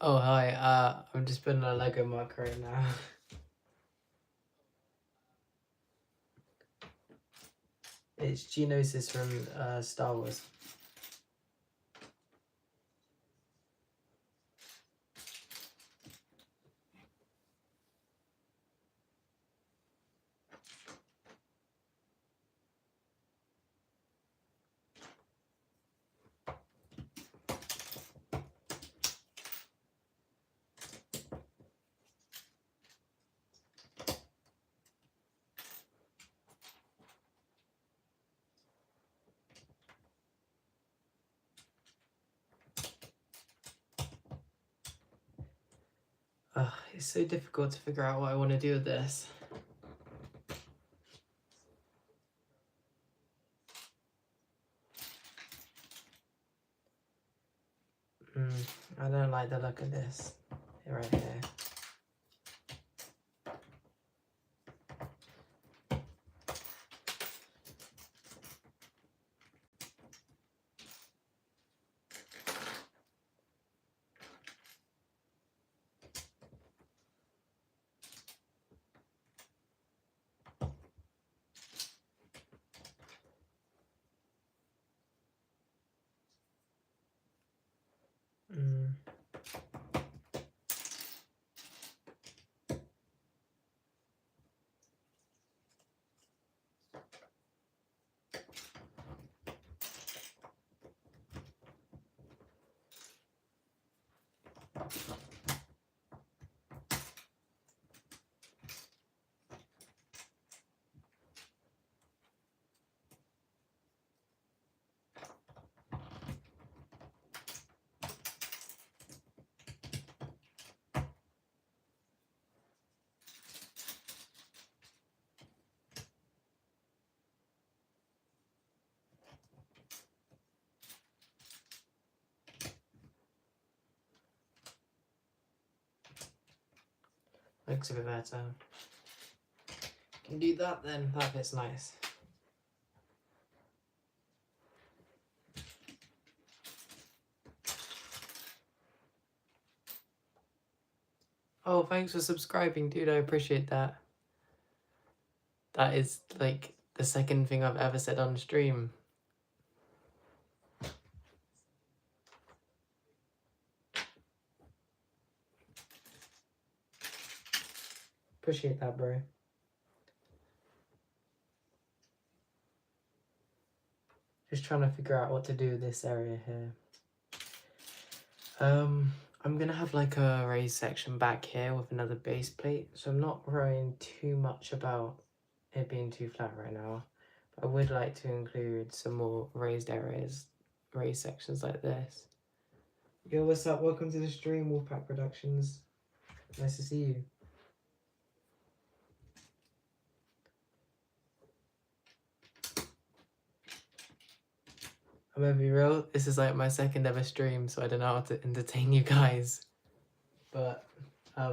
Oh, hi. I'm just putting a Lego marker right now. It's Geonosis from Star Wars. It's so difficult to figure out what I want to do with this. I don't like the look of this right here. Mm. Looks a bit better. Can do that then. That fits nice. Oh, thanks for subscribing, dude. I appreciate that. That is like the second thing I've ever said on stream. Appreciate that, bro. Just trying to figure out what to do with this area here. I'm gonna have like a raised section back here with another base plate, so I'm not worrying too much about it being too flat right now. I would like to include some more raised areas, raised sections like this. Yo, what's up? Welcome to the stream, Wolfpack Productions. Nice to see you. I'm gonna be real, this is like my second ever stream, so I don't know how to entertain you guys. But, I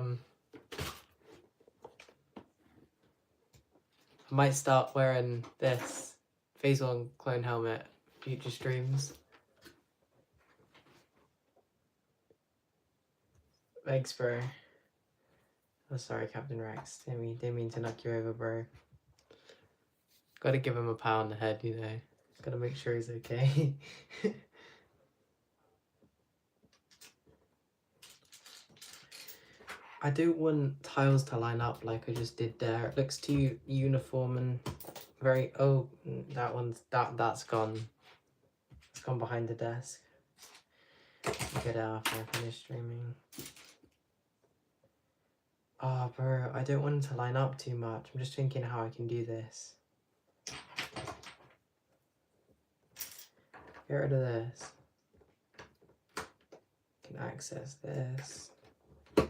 might start wearing this Phase 1 clone helmet future streams. Thanks, bro. Oh, sorry, Captain Rex. Didn't mean to knock you over, bro. Gotta give him a pat on the head, you know. Gotta make sure he's okay. I don't want tiles to line up like I just did there. It looks too uniform and very... Oh, that's gone. It's gone behind the desk. Get it after I finish streaming. Oh, bro, I don't want it to line up too much. I'm just thinking how I can do this. Get rid of this. Can access this. I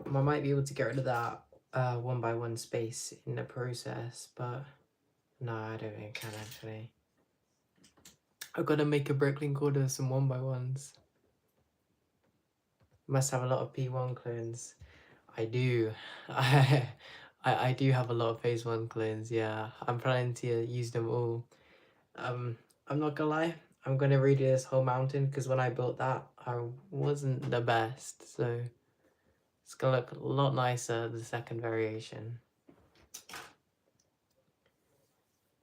might be able to get rid of that 1x1 space in the process, but no, I don't think I can actually. I've got to make a Bricklink order of some 1x1s. Must have a lot of P1 clones. I do. I do have a lot of Phase 1 clones, yeah. I'm planning to use them all. I'm not gonna lie, I'm gonna redo this whole mountain because when I built that, wasn't the best, so it's gonna look a lot nicer the second variation.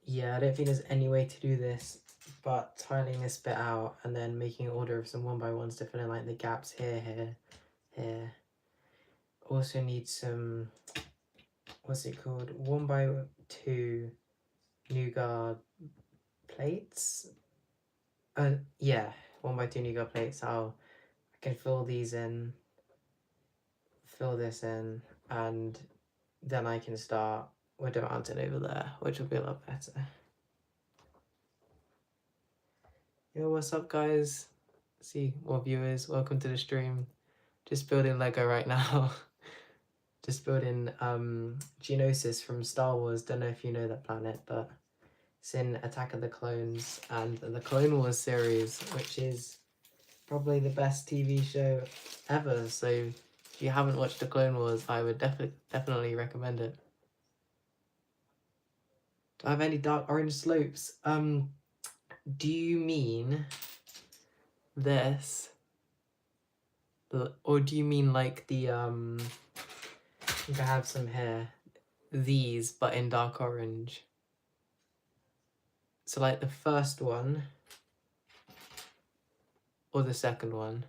Yeah, I don't think there's any way to do this but tiling this bit out and then making an order of some 1x1s to fill in like the gaps here. Also need some, what's it called, 1x2 Nougat plates. Yeah, 1x2 Nougat plates. I can fill these in, fill this in, and then I can start with the mountain over there, which will be a lot better. Yo, what's up, guys? See more viewers. Welcome to the stream. Just building Lego right now. Just building Geonosis from Star Wars. Don't know if you know that planet, but it's in Attack of the Clones and the Clone Wars series, which is probably the best TV show ever. So if you haven't watched the Clone Wars, I would definitely recommend it. Do I have any dark orange slopes? Do you mean this? Or do you mean like the I think I have some here. These, but in dark orange. So like the first one or the second one,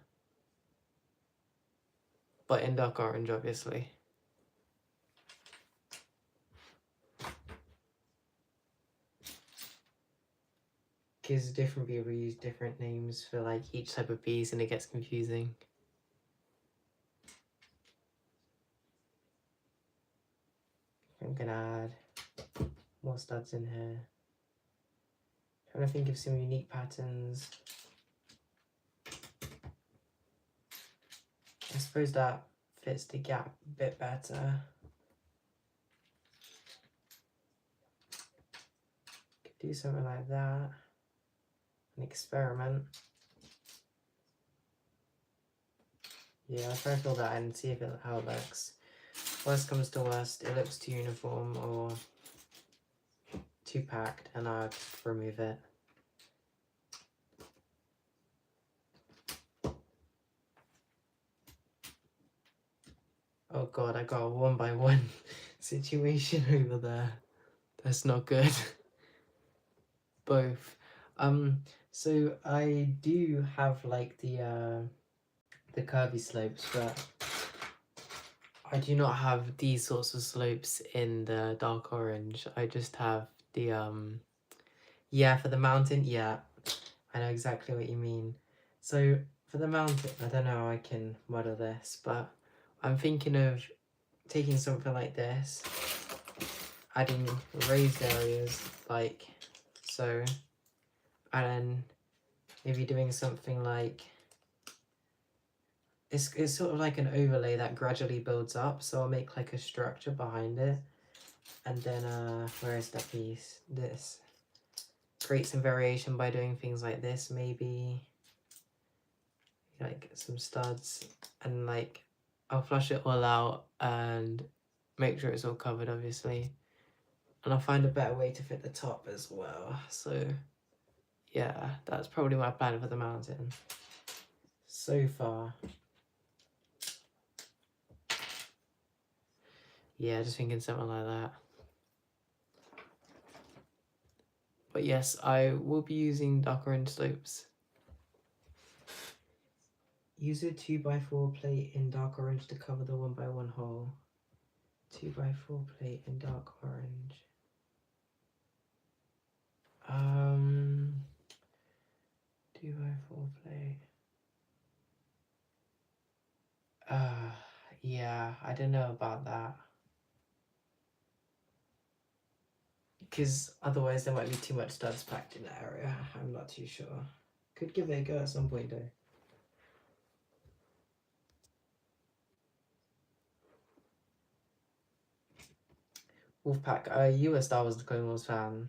but in dark orange, obviously. Because different people use different names for like each type of piece and it gets confusing. I'm gonna add more studs in here. Trying to think of some unique patterns. I suppose that fits the gap a bit better. Could do something like that. An experiment. Yeah, I'll try to fill that in and see how it looks. Worst comes to worst, it looks too uniform or too packed, and I'll just remove it. Oh god, I got a 1x1 situation over there. That's not good. Both. So I do have like the curvy slopes, but I do not have these sorts of slopes in the dark orange. I just have the yeah, for the mountain, yeah. I know exactly what you mean. So for the mountain, I don't know how I can model this, but I'm thinking of taking something like this, adding raised areas like so, and then maybe doing something like, it's sort of like an overlay that gradually builds up, so I'll make like a structure behind it, and then where is that piece? This. Create some variation by doing things like this, maybe like some studs, and like I'll flush it all out and make sure it's all covered, obviously, and I'll find a better way to fit the top as well. So yeah, that's probably my plan for the mountain so far. Yeah, just thinking something like that. But yes, I will be using dark orange slopes. Use a 2x4 plate in dark orange to cover the 1x1 hole. 2x4 plate in dark orange. 2x4 plate. Yeah, I don't know about that. Because otherwise there might be too much studs packed in that area. I'm not too sure. Could give it a go at some point though. Wolfpack, are you a Star Wars The Clone Wars fan?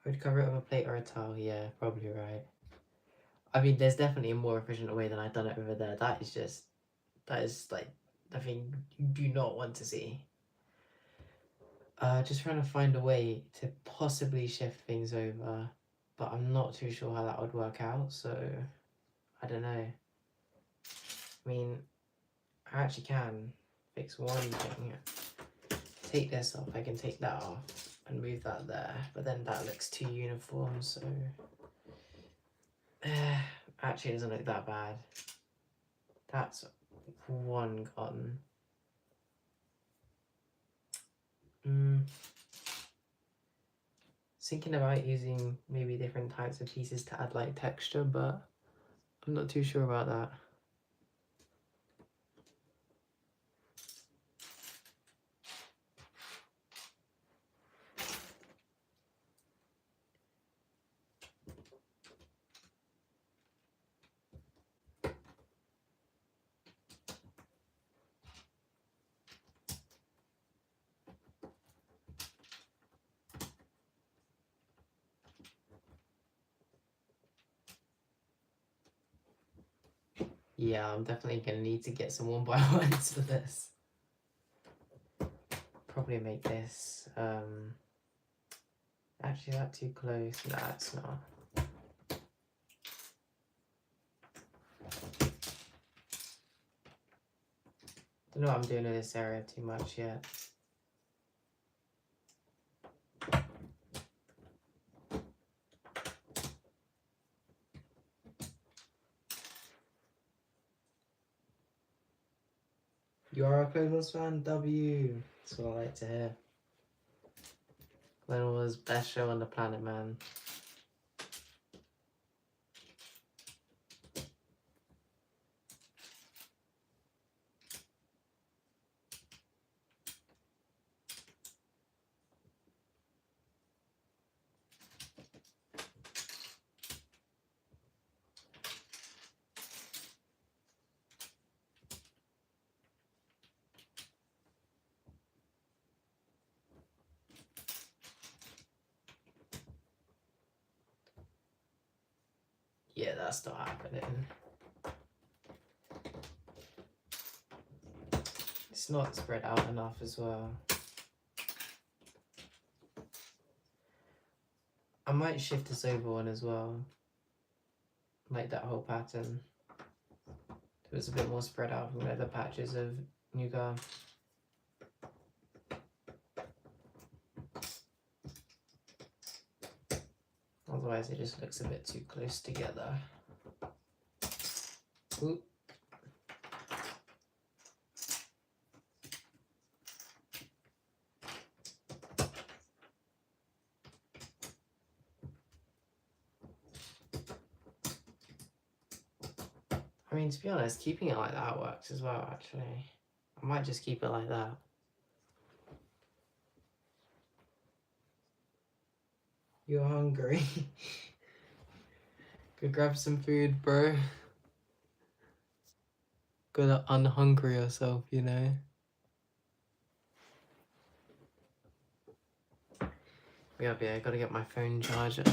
I would cover it with a plate or a towel, yeah, probably right. I mean, there's definitely a more efficient way than I've done it over there. That is like the thing you do not want to see. Just trying to find a way to possibly shift things over, but I'm not too sure how that would work out, so I don't know. I mean, I actually can fix one thing. Take this off, I can take that off and move that there, but then that looks too uniform, so actually it doesn't look that bad. That's one gone. Thinking about using maybe different types of pieces to add like texture, but I'm not too sure about that. Yeah, I'm definitely gonna need to get some 1x1s for this. Probably make this, actually that too close? No, it's not. Don't know what I'm doing in this area too much yet. You are a Clone Wars fan? W. That's what I like to hear. Clone Wars, best show on the planet, man. Yeah, that's not happening. It's not spread out enough as well. I might shift this over one as well. Like that whole pattern. So it's a bit more spread out from the other patches of nougat. Otherwise it just looks a bit too close together. Oop. I mean, to be honest, keeping it like that works as well, actually. I might just keep it like that. You're hungry. Go grab some food, bro. Gotta unhungry yourself, you know? Yeah, I gotta get my phone charger.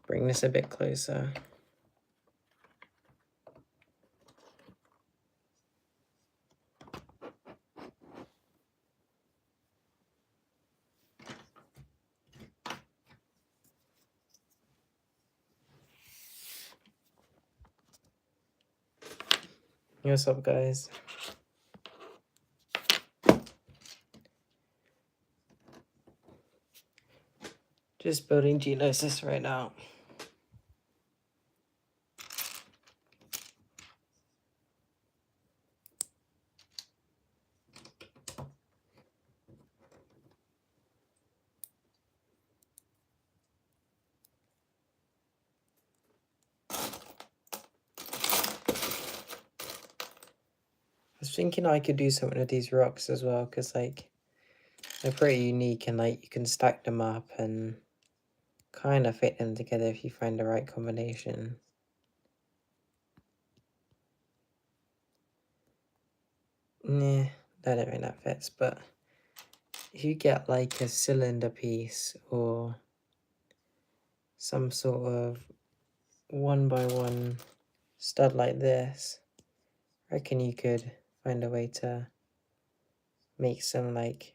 Bring this a bit closer. What's up, guys? Just building Genosis right now. was thinking I could do something with these rocks as well, because like they're pretty unique and like you can stack them up and kind of fit them together if you find the right combination. Nah, I don't think that fits, but if you get like a cylinder piece or some sort of 1x1 stud like this, I reckon you could find a way to make some like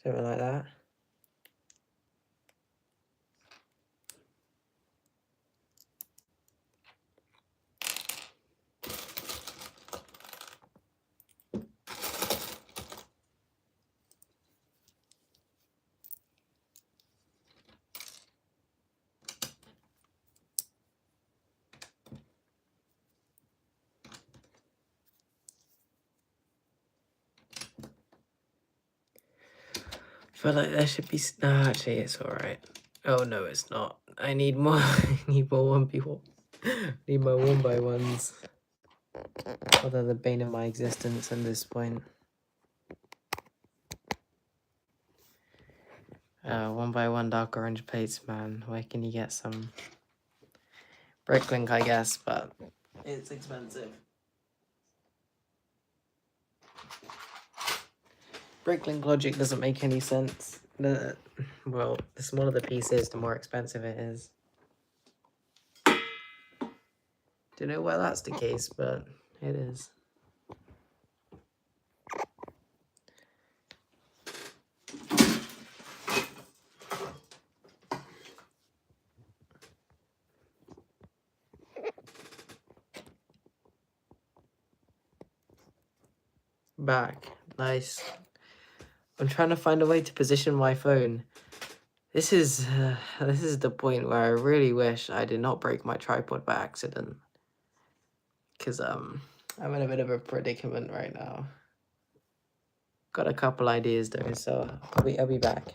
something like that. I feel like there should be. No, actually, it's all right. Oh no, it's not. I need more. I need more 1v1. Need more 1x1s. Well, they're the bane of my existence at this point. 1x1 dark orange plates, man. Where can you get some? Bricklink, I guess, but it's expensive. Bricklink logic doesn't make any sense. Well, the smaller the piece is, the more expensive it is. Don't know why that's the case, but it is. Back. Nice. I'm trying to find a way to position my phone. This is the point where I really wish I did not break my tripod by accident. Because I'm in a bit of a predicament right now. Got a couple ideas though, so I'll be back.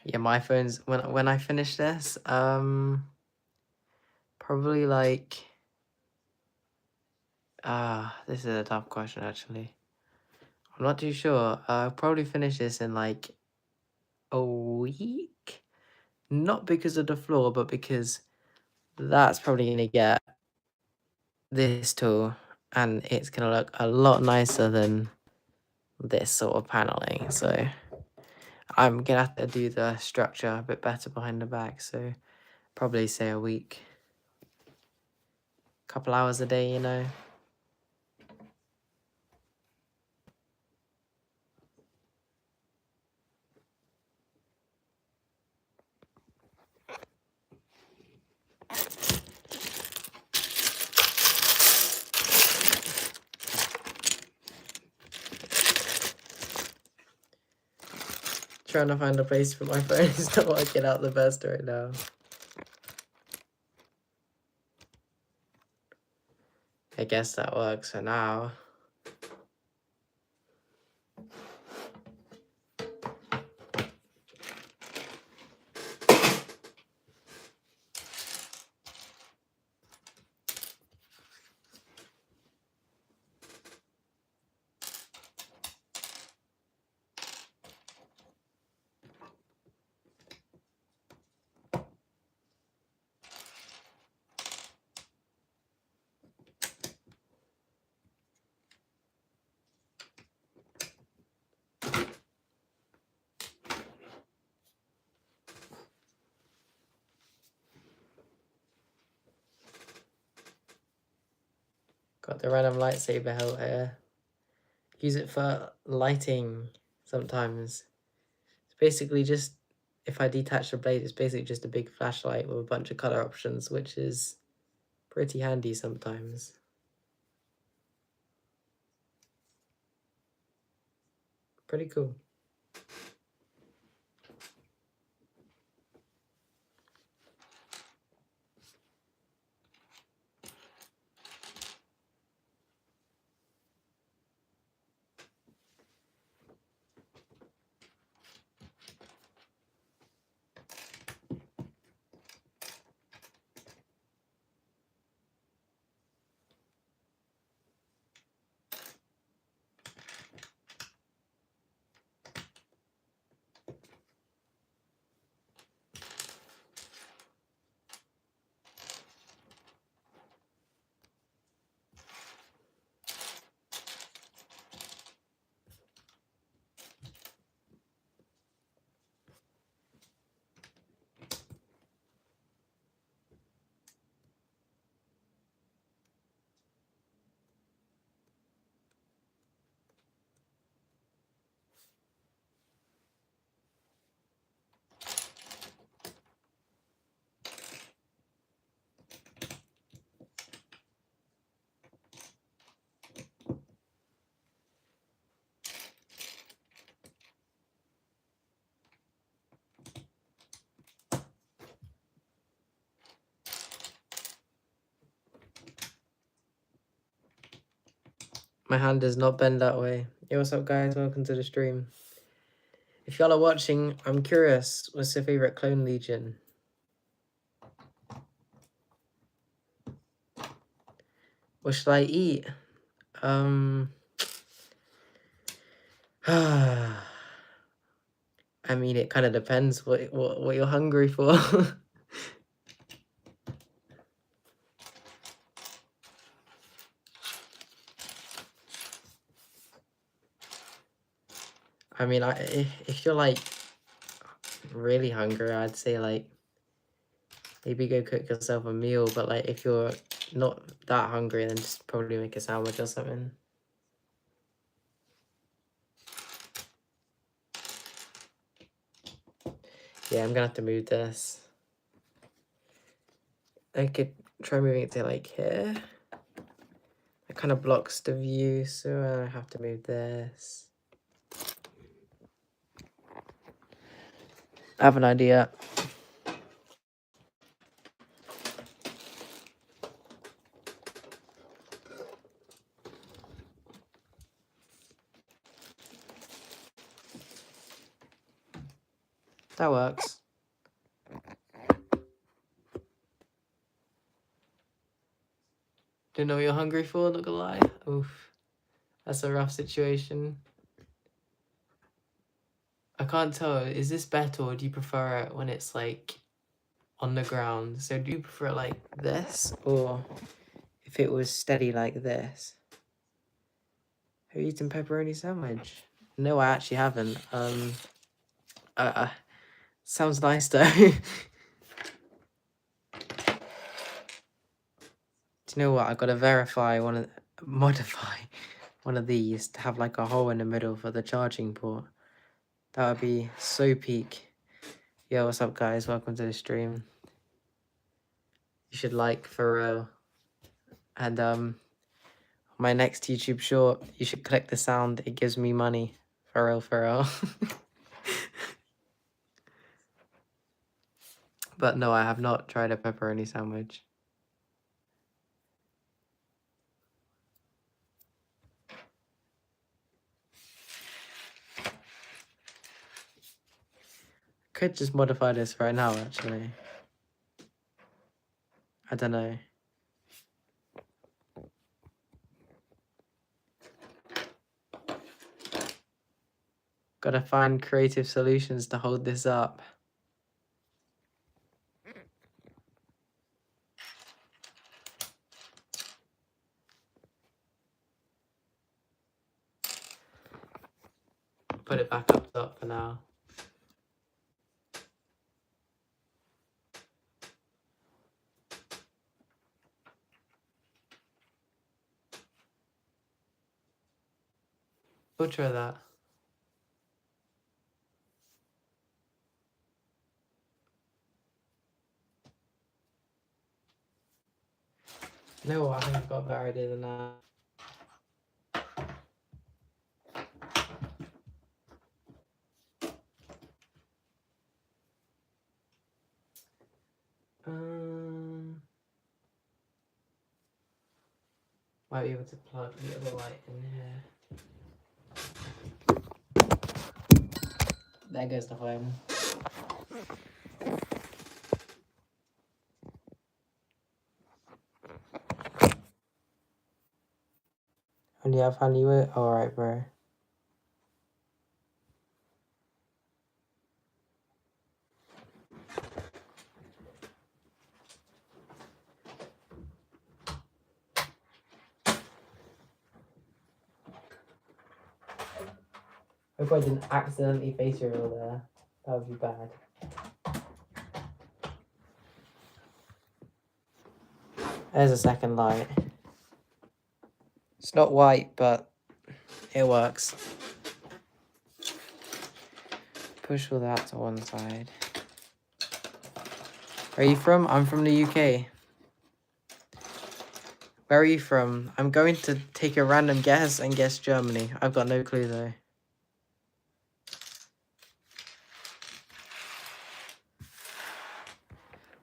Yeah, my phone's when I finish this, probably like this is a tough question actually. I'm not too sure. I'll probably finish this in like a week. Not because of the floor, but because that's probably gonna get this tool and it's gonna look a lot nicer than this sort of paneling. So I'm gonna have to do the structure a bit better behind the back. So probably say a week. Couple hours a day, you know. Trying to find a place for my phone is not working out the best right now. I guess that works for now. Got the random lightsaber hilt here. Use it for lighting sometimes. It's basically just, if I detach the blade, it's basically just a big flashlight with a bunch of color options, which is pretty handy sometimes. Pretty cool. My hand does not bend that way. Yo, what's up, guys? Welcome to the stream. If y'all are watching, I'm curious, what's your favorite Clone Legion? What should I eat? I mean, it kind of depends what you're hungry for. I mean, if you're like really hungry, I'd say like maybe go cook yourself a meal. But like if you're not that hungry, then just probably make a sandwich or something. Yeah, I'm gonna have to move this. I could try moving it to like here. It kind of blocks the view, so I have to move this. I have an idea. That works. Don't know what you're hungry for, not gonna lie. Oof. That's a rough situation. I can't tell, is this better or do you prefer it when it's like on the ground? So do you prefer it like this or if it was steady like this? Have you eaten pepperoni sandwich? No, I actually haven't. Sounds nice though. Do you know what? I gotta modify one of these to have like a hole in the middle for the charging port. That would be so peak. Yo, what's up, guys? Welcome to the stream. You should like for real. And my next YouTube short, you should click the sound. It gives me money. For real, for real. But no, I have not tried a pepperoni sandwich. Could just modify this right now, actually. I don't know. Gotta find creative solutions to hold this up. Put it back up top for now. We'll try that. You know what? I think I've got a better idea than that. Might be able to plug the other light in here. There goes the phone. And yeah, I finally went. Alright, bro. I hope I didn't accidentally face reveal there. That would be bad. There's a second light. It's not white, but it works. Push all that to one side. Where are you from? I'm from the UK. Where are you from? I'm going to take a random guess and guess Germany. I've got no clue though.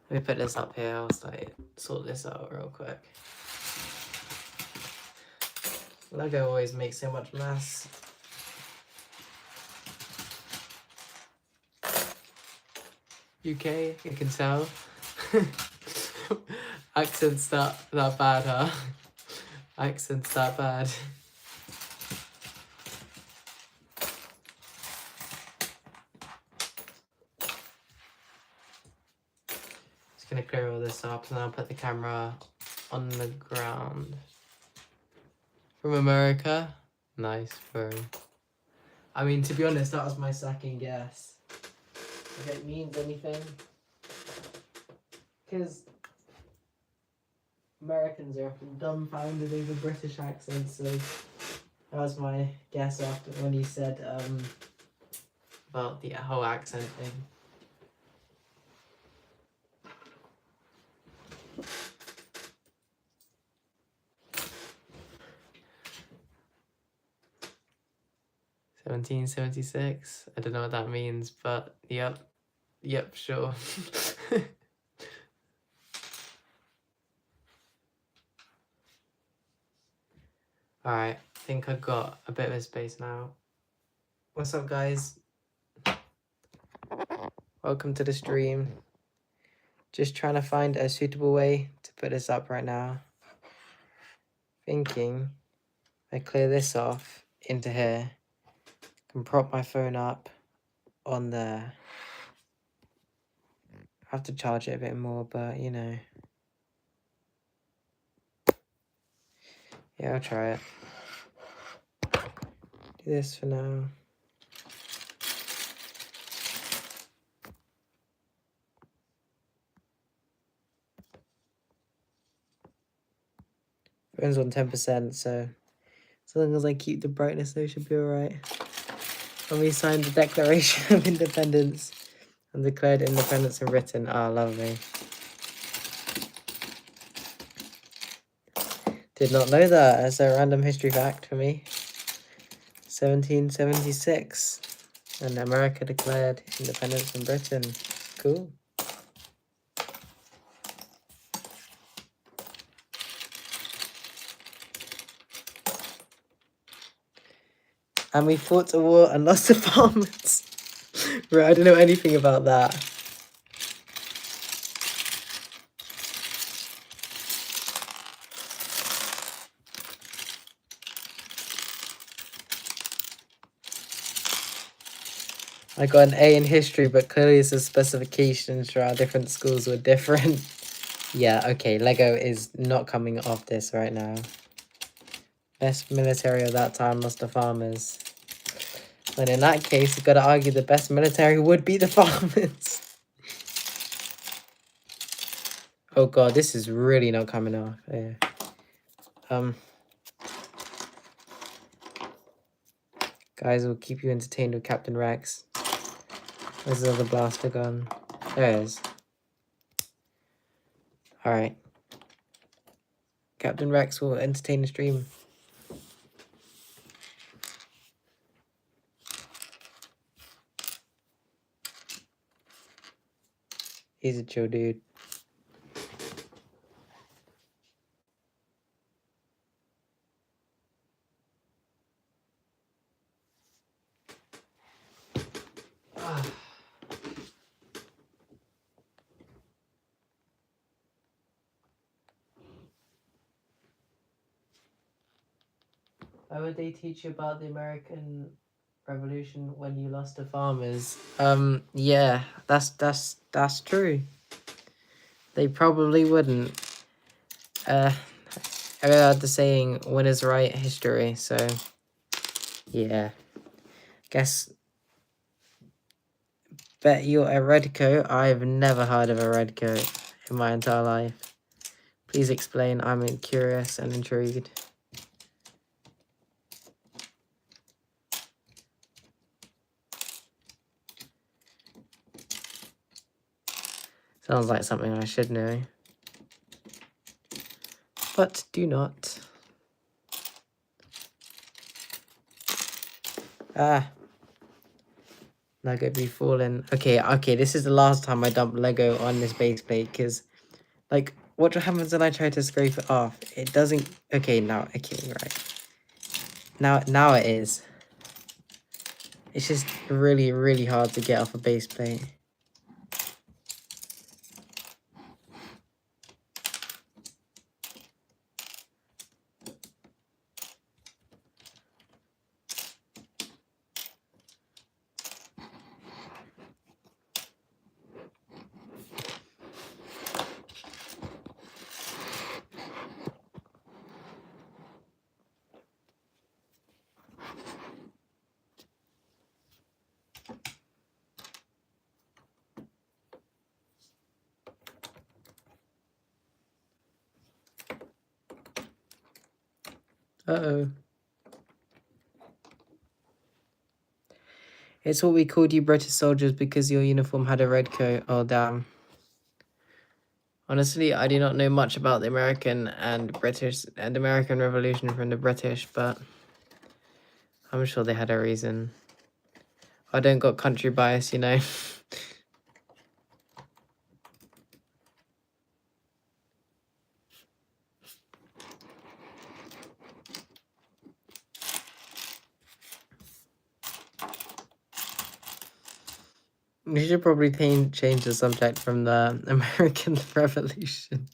Let me put this up here. I'll sort this out real quick. Lego always makes so much mess. UK, you can tell. Accents that bad, huh? Accents that bad. Just gonna clear all this up and then I'll put the camera on the ground. From America? Nice, bro. I mean, to be honest, that was my second guess. If it means anything. Because Americans are often dumbfounded over British accents, so that was my guess after when you said about the whole accent thing. $17.76. I don't know what that means, but yep, sure. Alright, I think I've got a bit of a space now. What's up, guys? Welcome to the stream. Just trying to find a suitable way to put this up right now. Thinking I clear this off into here. Can prop my phone up on there. I have to charge it a bit more, but you know. Yeah, I'll try it. Do this for now. Phone's on 10%, so as long as I keep the brightness, they should be alright. When we signed the Declaration of Independence and declared independence in Britain. Ah, lovely. Did not know that as a random history fact for me. 1776. And America declared independence from Britain. Cool. And we fought a war and lost the farmers. Right, I don't know anything about that. I got an A in history, but clearly the specifications for our different schools were different. Yeah, okay, Lego is not coming off this right now. Best military of that time was the farmers. And in that case, you've got to argue the best military would be the farmers. Oh god, this is really not coming off. Yeah. Guys, we'll keep you entertained with Captain Rex. Where's the other blaster gun? There it is. Alright. Captain Rex will entertain the stream. He's a chill dude. Why would they teach you about the American Revolution when you lost the farmers? Yeah, that's true. They probably wouldn't. I heard the saying, winners write history, so yeah. Guess bet you're a red coat. I've never heard of a red coat in my entire life. Please explain. I'm curious and intrigued. Sounds like something I should know. But do not. Lego be falling. Okay, this is the last time I dump Lego on this base plate, because, like, what happens when I try to scrape it off? It doesn't... Okay, right. Now it is. It's just really, really hard to get off a base plate. Uh-oh. It's what we called you British soldiers because your uniform had a red coat. Oh, damn. Honestly, I do not know much about the American Revolution from the British, but I'm sure they had a reason. I don't got country bias, you know. We should probably change the subject from the American Revolution.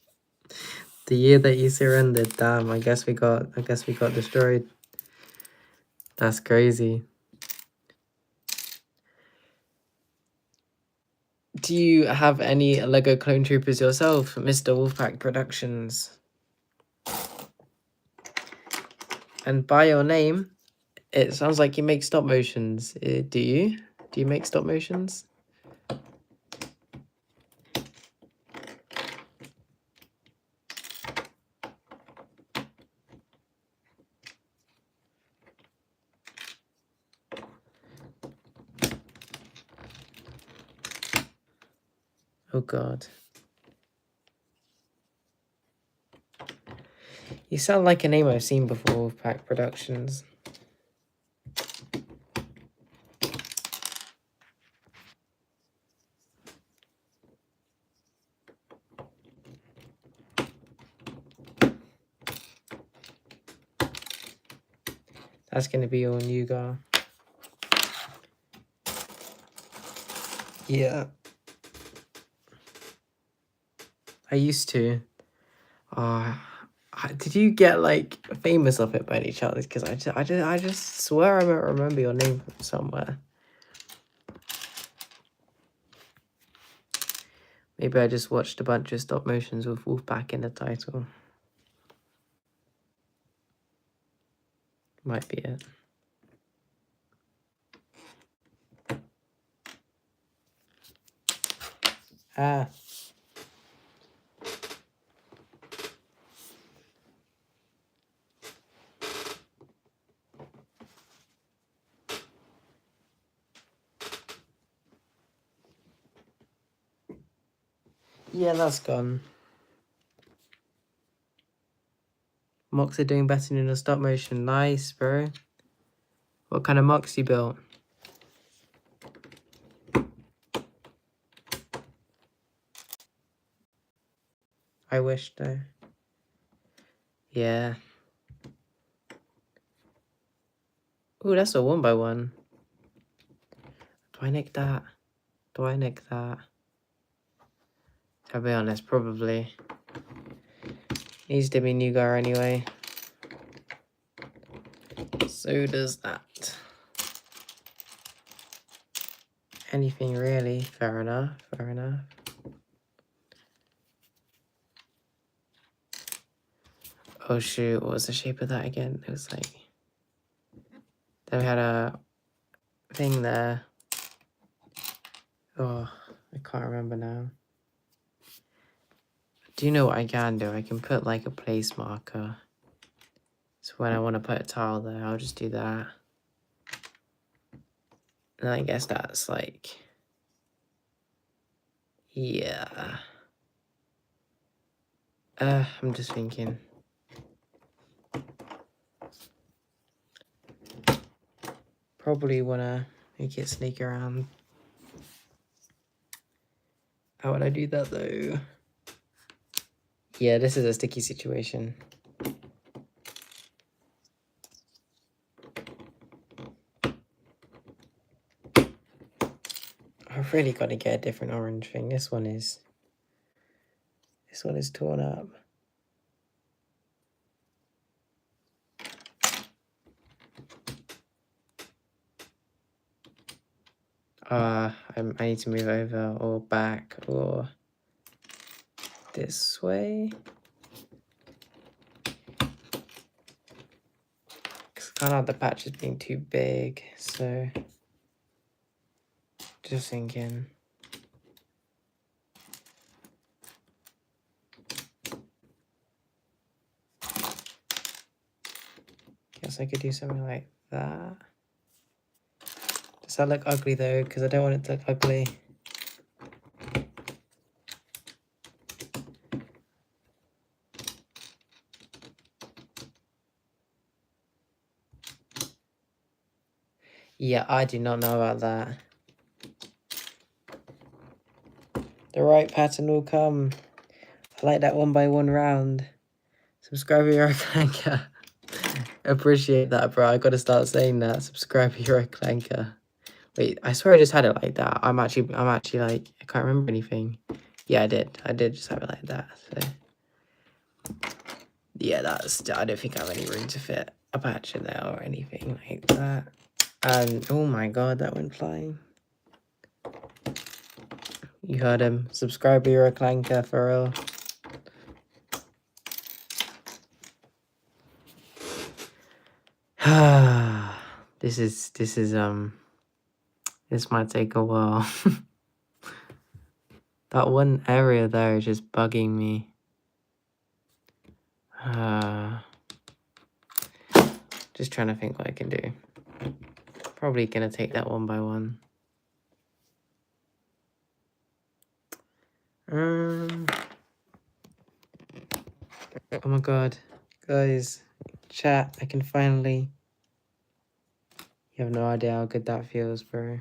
The year that you surrendered. Damn, I guess we got destroyed. That's crazy. Do you have any Lego Clone Troopers yourself, Mr. Wolfpack Productions? And by your name, it sounds like you make stop motions. Do you? Do you make stop motions? Oh god. You sound like a name I've seen before, Wolfpack Productions. That's going to be your new guy. Yeah. I used to. Did you get, like, famous off it by any chance? Because I just swear I remember your name from somewhere. Maybe I just watched a bunch of stop motions with Wolfpack in the title. Might be it. Yeah, that's gone. Mocks are doing better in the stop motion. Nice, bro. What kind of mocks you built? I wish though. Yeah. Ooh, that's a 1x1. Do I nick that? Do I nick that? To be honest, probably. Needs to be Nugar anyway. So does that. Anything really. Fair enough. Fair enough. Oh shoot, what was the shape of that again? It was like... Then we had a thing there. Oh, I can't remember now. Do you know what I can do? I can put like a place marker. So when I want to put a tile there, I'll just do that. And I guess that's like... Yeah. I'm just thinking. Probably want to make it sneak around. How would I do that though? Yeah, this is a sticky situation. I've really got to get a different orange thing. This one is torn up. I need to move over or back or this way. Because I can't have the patches being too big, so just thinking. Guess I could do something like that. Does that look ugly though? Because I don't want it to look ugly. Yeah, I do not know about that. The right pattern will come. I like that 1x1 round. Subscribe to Hero Clanker. Appreciate that, bro. I gotta start saying that. Subscribe to Hero Clanker. Wait, I swear I just had it like that. I'm actually like, I can't remember anything. Yeah, I did. I did just have it like that. So yeah, I don't think I have any room to fit a patch in there or anything like that. And oh my god, that went flying. You heard him. Subscribe to Hero Clanker for real. This might take a while. That one area there is just bugging me. Just trying to think what I can do. Probably gonna take that 1x1. Oh my god, guys, chat, I can finally... You have no idea how good that feels, bro.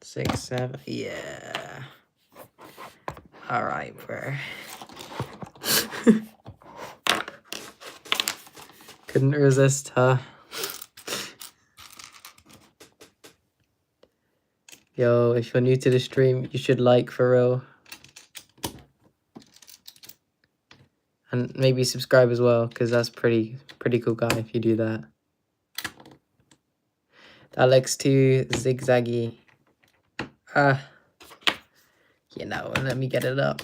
6, 7, yeah. Alright, bro. Couldn't resist, huh? Yo, if you're new to the stream, you should like for real. And maybe subscribe as well, because that's pretty cool guy if you do that. That looks too zigzaggy. You know, let me get it up.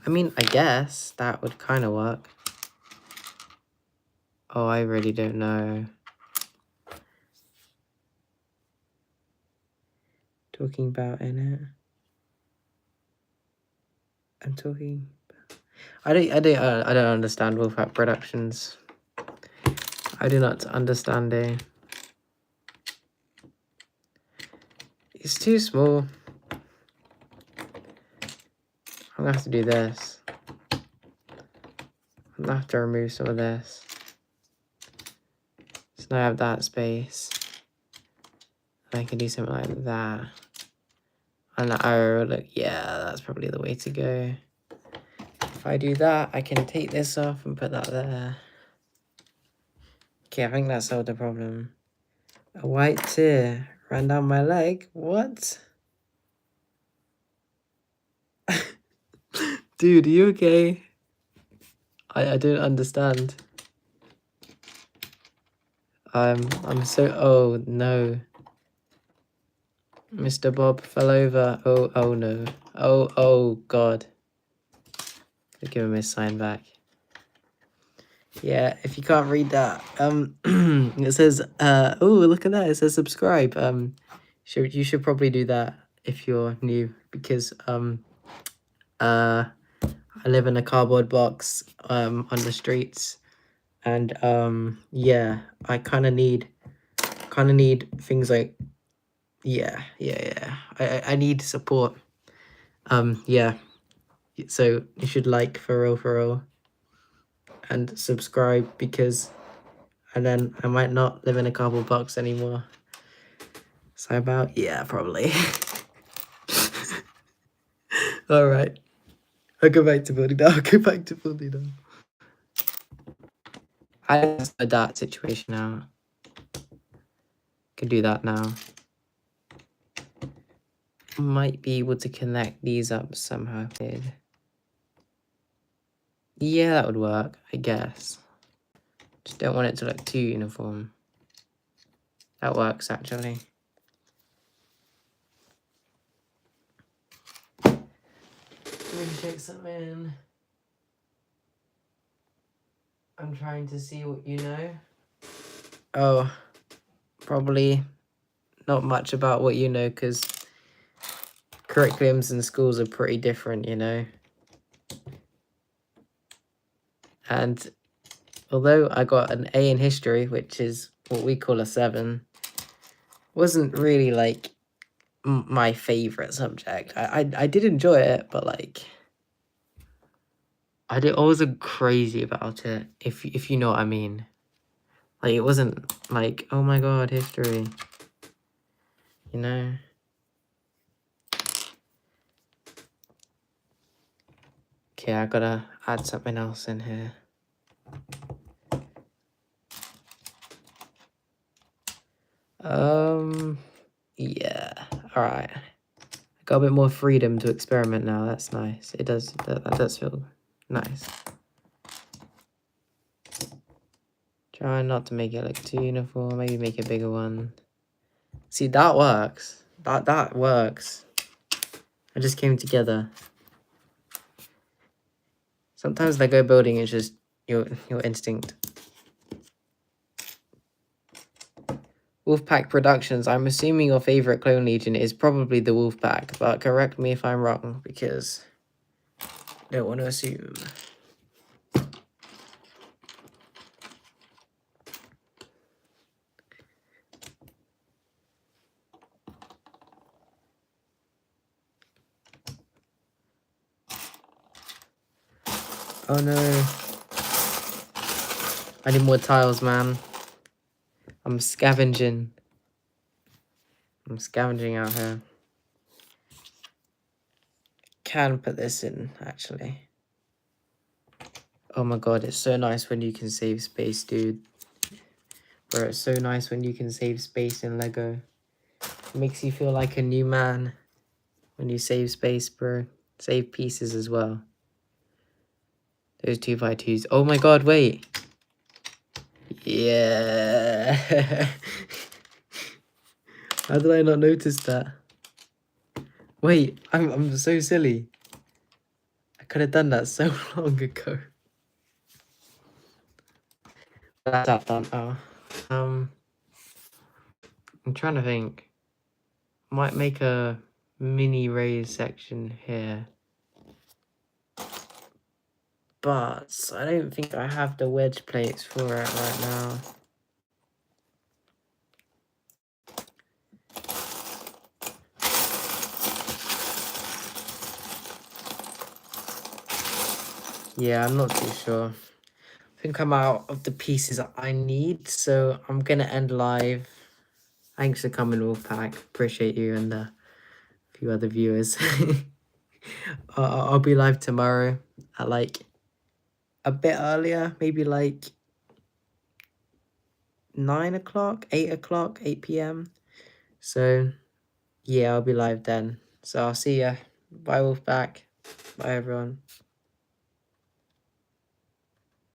I mean, I guess that would kind of work. Oh, I really don't know. Talking about in it. I'm talking. I don't understand Wolfpack Productions. I do not understand it. It's too small. I'm gonna have to do this. I'm gonna have to remove some of this. So now I have that space. And I can do something like that. And oh, look, yeah, that's probably the way to go. If I do that, I can take this off and put that there. Okay, I think that solved the problem. A white tear ran down my leg. What? Dude, are you okay? I don't understand. I'm so... Oh, no. Mr. Bob fell over. Oh no. Oh, God. I'll give him his sign back. Yeah, if you can't read that, it says, oh, look at that. It says subscribe. You should probably do that if you're new, because, I live in a cardboard box, on the streets, and, yeah, I kind of need things like, yeah. I need support. Yeah. So you should like for real, and subscribe, because, and then I might not live in a cardboard box anymore. So about, yeah, probably. All right. I'll go back to building now. I understood that situation now. Can do that now. Might be able to connect these up somehow. Yeah, that would work, I guess. Just don't want it to look too uniform. That works, actually. Let me check something. I'm trying to see what you know. Oh, probably not much about what you know, because curriculums in schools are pretty different, you know. And although I got an A in history, which is what we call a 7, wasn't really like my favorite subject. I did enjoy it, but like I wasn't crazy about it, if you know what I mean. Like, it wasn't like, oh my god, history, you know. Okay, I gotta add something else in here. Yeah, all right. I got a bit more freedom to experiment now. That's nice. It does, that does feel nice. Try not to make it look too uniform. Maybe make a bigger one. See, that works. That works. It just came together. Sometimes Lego building is just your instinct. Wolfpack Productions. I'm assuming your favorite Clone Legion is probably the Wolfpack, but correct me if I'm wrong, because I don't want to assume. Oh no. I need more tiles, man. I'm scavenging. I'm scavenging out here. Can put this in, actually. Oh my god, it's so nice when you can save space, dude. Bro, it's so nice when you can save space in Lego. It makes you feel like a new man when you save space, bro. Save pieces as well. Those 2x2s. Oh my god, wait. Yeah. How did I not notice that? Wait, I'm so silly. I could have done that so long ago. That's that done. Oh. I'm trying to think. Might make a mini raised section here. But I don't think I have the wedge plates for it right now. Yeah, I'm not too sure. I think I'm out of the pieces that I need, so I'm gonna end live. Thanks for coming, Wolfpack. Appreciate you and a few other viewers. I'll be live tomorrow at like a bit earlier, maybe like 9 o'clock, 8 o'clock, 8 p.m. So yeah, I'll be live then. So I'll see ya. Bye, Wolfpack. Bye, everyone.